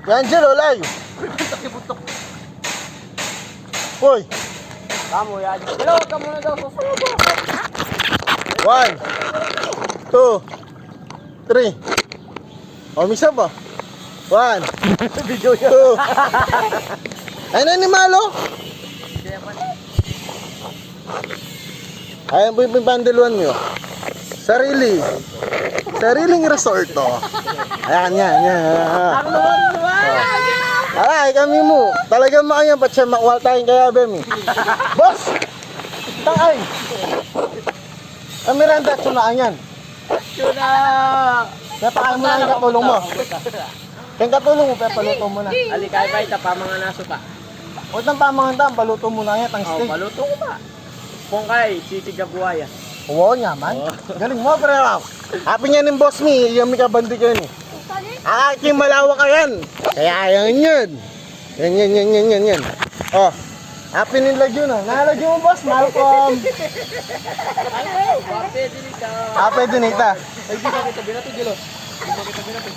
Angelo, layo. Hoy. Kamu yan. Hello, ka muna daw. Susunod mo. 1, 2, 3. O, misa ba? 1, 2. Ay, nanimalo? Ayan po yung pandaluan mo. Sariling resort to. Ayan, yan. Ay, kami mo. Talagang makanya, ba't siya makwal tayong kaya, Bemi? Boss! Tangay! Ang Miranda, tsunaan yan. Tuna! Napakain mo na yung katulong mo. Yung katulong mo, pero paluto mo na. Alikay ba ita pa mga naso pa? Huwag nang pamangantaan, paluto mo na yan, tang Oh, steak. paluto ko ba? Pongkay, sisig na buhaya. Oo, nyaman. Galing mo, pre. Happy niya ng boss me, yung may kabandi ka yun. Aking malawak ka yan. Kaya yan. Yan. Oh, happy ni Laguna. Nalagyo mo, boss, Malcolm. Ano? Pwede dito. Happy din ita. Ay, di ba kita binato, Jelo? Di ba kita binato?